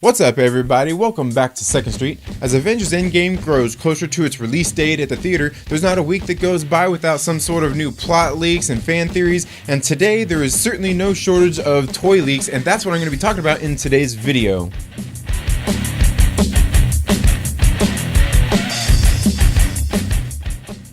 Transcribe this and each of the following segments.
What's up, everybody? Welcome back to 2nd Street. As Avengers Endgame grows closer to its release date at the theater, there's not a week that goes by without some sort of new plot leaks and fan theories, and today there is certainly no shortage of toy leaks, and that's what I'm going to be talking about in today's video.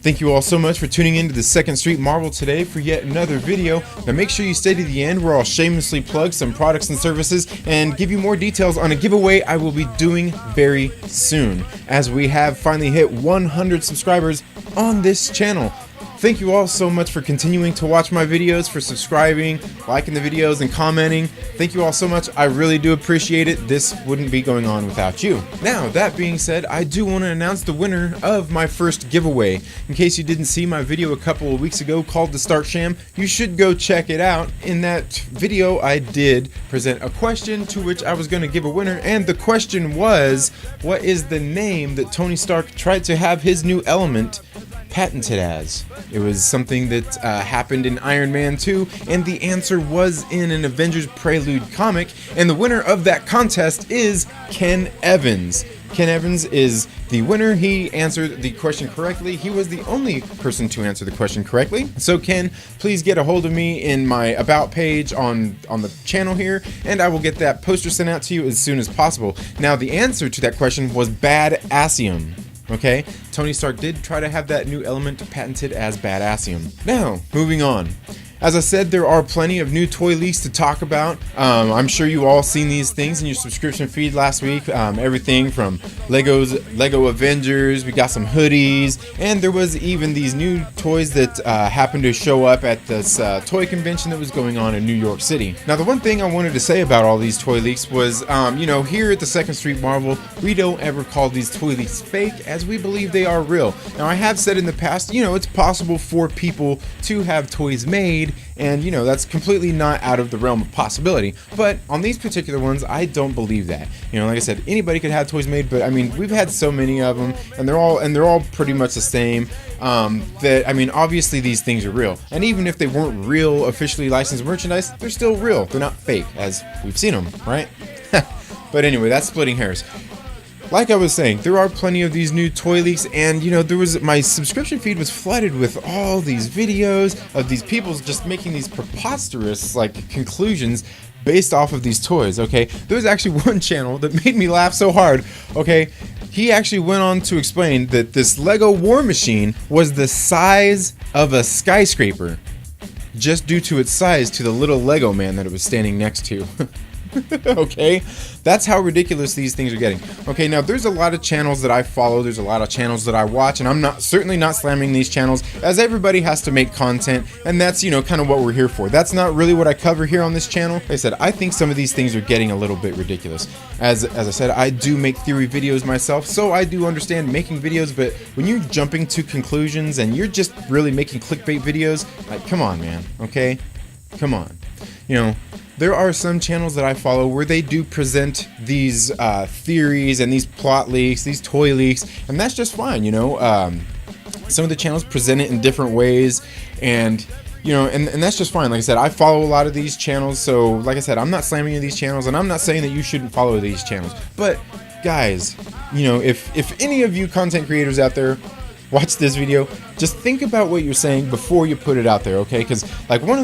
Thank you all so much for tuning into the 2nd Street Marvel today for yet another video. Now make sure you stay to the end where I'll shamelessly plug some products and services and give you more details on a giveaway I will be doing very soon, as we have finally hit 100 subscribers on this channel. Thank you all so much for continuing to watch my videos, for subscribing, liking the videos, and commenting. Thank you all so much. I really do appreciate it. This wouldn't be going on without you. Now, that being said, I do want to announce the winner of my first giveaway. In case you didn't see my video a couple of weeks ago called The Start Sham, you should go check it out. In that video, I did present a question to which I was going to give a winner, and the question was, what is the name that Tony Stark tried to have his new element patented as? It was something that happened in Iron Man 2, and the answer was in an Avengers Prelude comic, and the winner of that contest is Ken Evans. Ken Evans is the winner. He answered the question correctly. He was the only person to answer the question correctly. So Ken, please get a hold of me in my About page on the channel here, and I will get that poster sent out to you as soon as possible. Now, the answer to that question was Badassium. Okay, Tony Stark did try to have that new element patented as Badassium. Now, moving on. As I said, there are plenty of new toy leaks to talk about. I'm sure you all seen these things in your subscription feed last week. Everything from Lego Avengers, we got some hoodies, and there was even these new toys that happened to show up at this toy convention that was going on in New York City. Now, the one thing I wanted to say about all these toy leaks was, here at the 2nd Street Marvel, we don't ever call these toy leaks fake, as we believe they are real. Now, I have said in the past, it's possible for people to have toys made, and that's completely not out of the realm of possibility. But on these particular ones, I don't believe that. Like I said, anybody could have toys made, but we've had so many of them, and they're all pretty much the same. Obviously these things are real, and even if they weren't real officially licensed merchandise, they're still real. They're not fake, as we've seen them, right? But anyway, that's splitting hairs. Like I was saying, there are plenty of these new toy leaks, and my subscription feed was flooded with all these videos of these people just making these preposterous conclusions based off of these toys. Okay, there was actually one channel that made me laugh so hard. Okay, he actually went on to explain that this Lego War Machine was the size of a skyscraper, just due to its size to the little Lego man that it was standing next to. Okay, that's how ridiculous these things are getting. Okay, now there's a lot of channels that I follow, there's a lot of channels that I watch, and I'm certainly not slamming these channels, as everybody has to make content, and that's kind of what we're here for. That's not really what I cover here on this channel. Like I said, I think some of these things are getting a little bit ridiculous. As I said, I do make theory videos myself, so I do understand making videos, but when you're jumping to conclusions and you're just really making clickbait videos, come on, man. Okay, come on. There are some channels that I follow where they do present these theories and these plot leaks, these toy leaks, and that's just fine. Some of the channels present it in different ways, and and that's just fine. Like I said, I follow a lot of these channels, so like I said, I'm not slamming any of these channels, and I'm not saying that you shouldn't follow these channels. But guys, if any of you content creators out there watch this video, just think about what you're saying before you put it out there, okay? Because one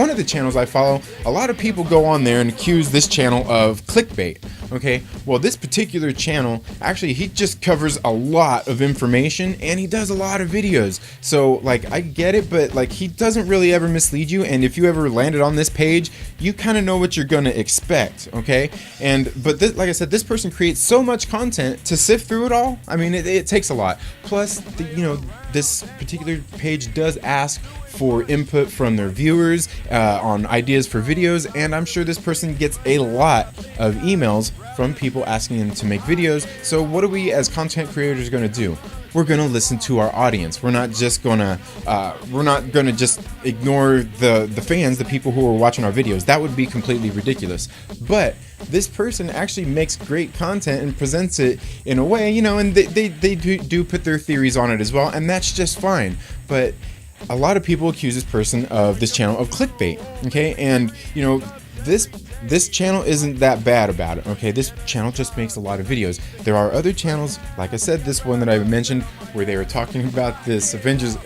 of the channels I follow, a lot of people go on there and accuse this channel of clickbait. Okay, well, this particular channel, actually, he just covers a lot of information, and he does a lot of videos. So I get it, but he doesn't really ever mislead you, and if you ever landed on this page, you kind of know what you're gonna expect. Okay, but this, like I said, this person creates so much content to sift through it all. It takes a lot. Plus, this particular page does ask for input from their viewers on ideas for videos, and I'm sure this person gets a lot of emails from people asking them to make videos. So what are we as content creators going to do? We're going to listen to our audience. We're not just going to just ignore the fans, the people who are watching our videos. That would be completely ridiculous. But this person actually makes great content and presents it in a way, and they do put their theories on it as well, and that's just fine. But a lot of people accuse this channel of clickbait. Okay, and this this channel isn't that bad about it, okay? This channel just makes a lot of videos. There are other channels, like I said, this one that I mentioned, where they were talking about this Avengers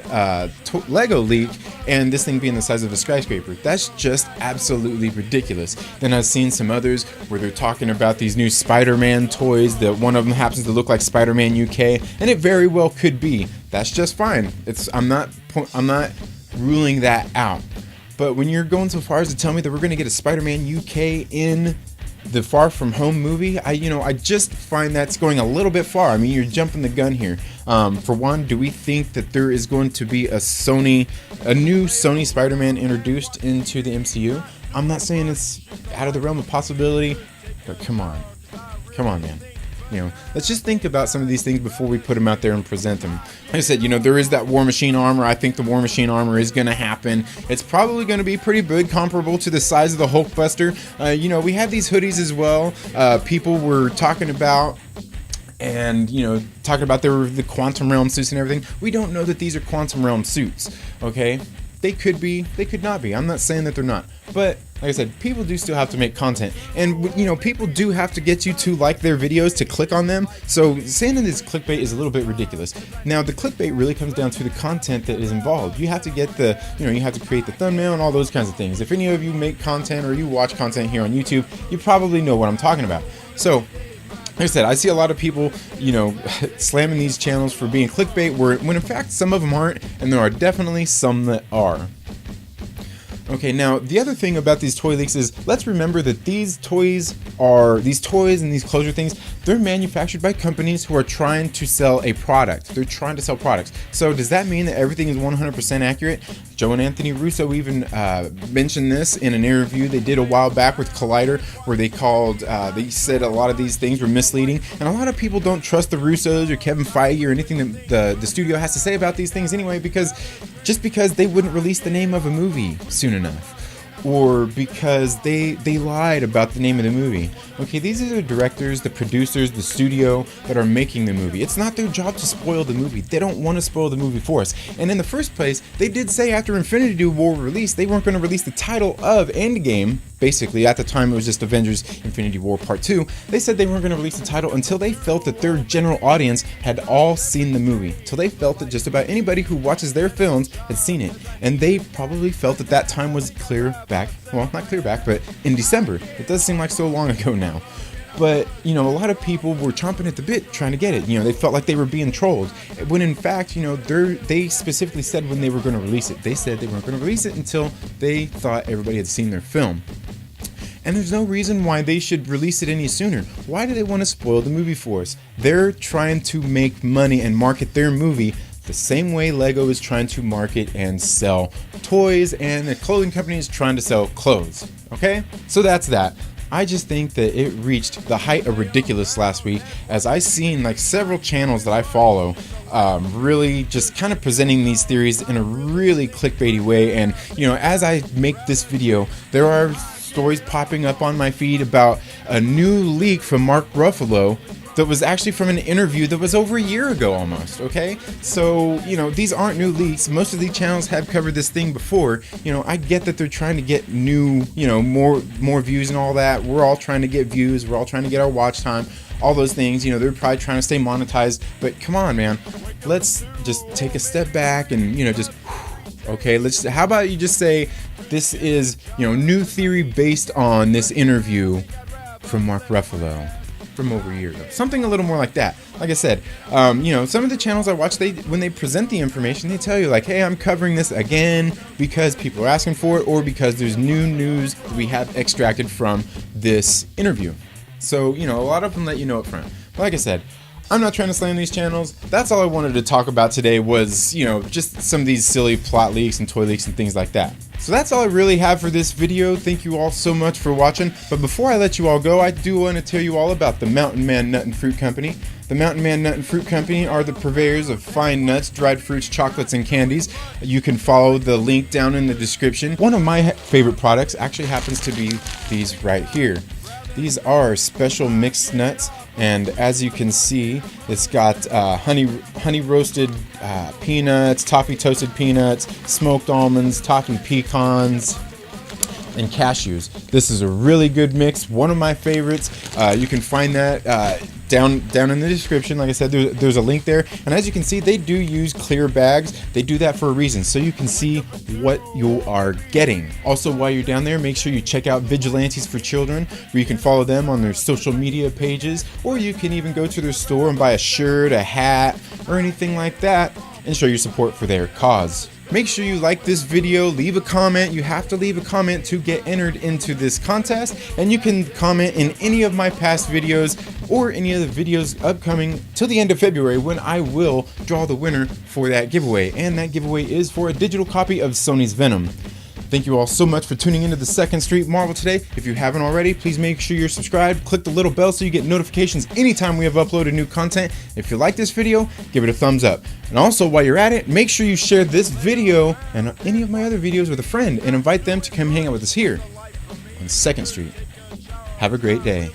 Lego leak, and this thing being the size of a skyscraper. That's just absolutely ridiculous. Then I've seen some others where they're talking about these new Spider-Man toys, that one of them happens to look like Spider-Man UK, and it very well could be. That's just fine. I'm not ruling that out. But when you're going so far as to tell me that we're going to get a Spider-Man UK in the Far From Home movie, I just find that's going a little bit far. I mean, you're jumping the gun here. For one, do we think that there is going to be a new Sony Spider-Man introduced into the MCU? I'm not saying it's out of the realm of possibility, but come on, man. Let's just think about some of these things before we put them out there and present them. Like I said, there is that War Machine armor. I think the War Machine armor is going to happen. It's probably going to be pretty big, comparable to the size of the Hulkbuster. We have these hoodies as well. People were talking about, and talking about the Quantum Realm suits and everything. We don't know that these are Quantum Realm suits, okay? They could be, they could not be. I'm not saying that they're not, but like I said, people do still have to make content, and people do have to get you to like their videos to click on them. So saying that this clickbait is a little bit ridiculous. Now the clickbait really comes down to the content that is involved. You have to get you have to create the thumbnail and all those kinds of things. If any of you make content or you watch content here on YouTube, you probably know what I'm talking about. So like I said, I see a lot of people, slamming these channels for being clickbait, when in fact some of them aren't, and there are definitely some that are. Okay, now the other thing about these toy leaks is, let's remember that these toys and these closure things, they're manufactured by companies who are trying to sell a product. They're trying to sell products. So does that mean that everything is 100% accurate? Joe and Anthony Russo even mentioned this in an interview they did a while back with Collider, where they said a lot of these things were misleading, and a lot of people don't trust the Russos or Kevin Feige or anything that the studio has to say about these things anyway, because they wouldn't release the name of a movie soon enough, or because they lied about the name of the movie. Okay, these are the directors, the producers, the studio that are making the movie. It's not their job to spoil the movie. They don't want to spoil the movie for us. And in the first place, they did say after Infinity War released, they weren't going to release the title of Endgame. Basically, at the time it was just Avengers Infinity War Part 2. They said they weren't going to release the title until they felt that their general audience had all seen the movie. Till they felt that just about anybody who watches their films had seen it. And they probably felt that that time was clear back, well, not clear back, but in December. It does seem like so long ago now. But, a lot of people were chomping at the bit trying to get it. They felt like they were being trolled. When in fact, they specifically said when they were going to release it. They said they weren't going to release it until they thought everybody had seen their film. And there's no reason why they should release it any sooner. Why do they want to spoil the movie for us? They're trying to make money and market their movie the same way Lego is trying to market and sell toys, and the clothing company is trying to sell clothes. Okay? So that's that. I just think that it reached the height of ridiculous last week, as I seen several channels that I follow really just kind of presenting these theories in a really clickbaity way. And as I make this video, there are stories popping up on my feed about a new leak from Mark Ruffalo that was actually from an interview that was over a year ago almost, okay? So, these aren't new leaks. Most of these channels have covered this thing before. I get that they're trying to get new, more views and all that. We're all trying to get views. We're all trying to get our watch time, all those things. They're probably trying to stay monetized. But come on, man. Let's just take a step back and, okay, how about you just say this is, new theory based on this interview from Mark Ruffalo from over a year ago. Something a little more like that. Like I said, some of the channels I watch, when they present the information, they tell you hey, I'm covering this again because people are asking for it, or because there's new news we have extracted from this interview. So, a lot of them let you know up front. But like I said, I'm not trying to slam these channels. That's all I wanted to talk about today was, just some of these silly plot leaks and toy leaks and things like that. So that's all I really have for this video. Thank you all so much for watching. But before I let you all go, I do want to tell you all about the Mountain Man Nut and Fruit Company. The Mountain Man Nut and Fruit Company are the purveyors of fine nuts, dried fruits, chocolates, and candies. You can follow the link down in the description. One of my favorite products actually happens to be these right here. These are special mixed nuts, and as you can see, it's got honey roasted peanuts, toffee toasted peanuts, smoked almonds, toffee pecans. and cashews. This is a really good mix, one of my favorites. You can find that down in the description. Like I said, there's a link there, and as you can see, they do use clear bags. They do that for a reason, so you can see what you are getting. Also, while you're down there, make sure you check out Vigilantes for Children, where you can follow them on their social media pages, or you can even go to their store and buy a shirt, a hat, or anything like that, and show your support for their cause. Make sure you like this video, leave a comment. You have to leave a comment to get entered into this contest, and you can comment in any of my past videos or any of the videos upcoming till the end of February, when I will draw the winner for that giveaway. And that giveaway is for a digital copy of Sony's Venom. Thank you all so much for tuning into the 2nd Street Marvel today. If you haven't already, please make sure you're subscribed. Click the little bell so you get notifications anytime we have uploaded new content. If you like this video, give it a thumbs up. And also, while you're at it, make sure you share this video and any of my other videos with a friend and invite them to come hang out with us here on 2nd Street. Have a great day.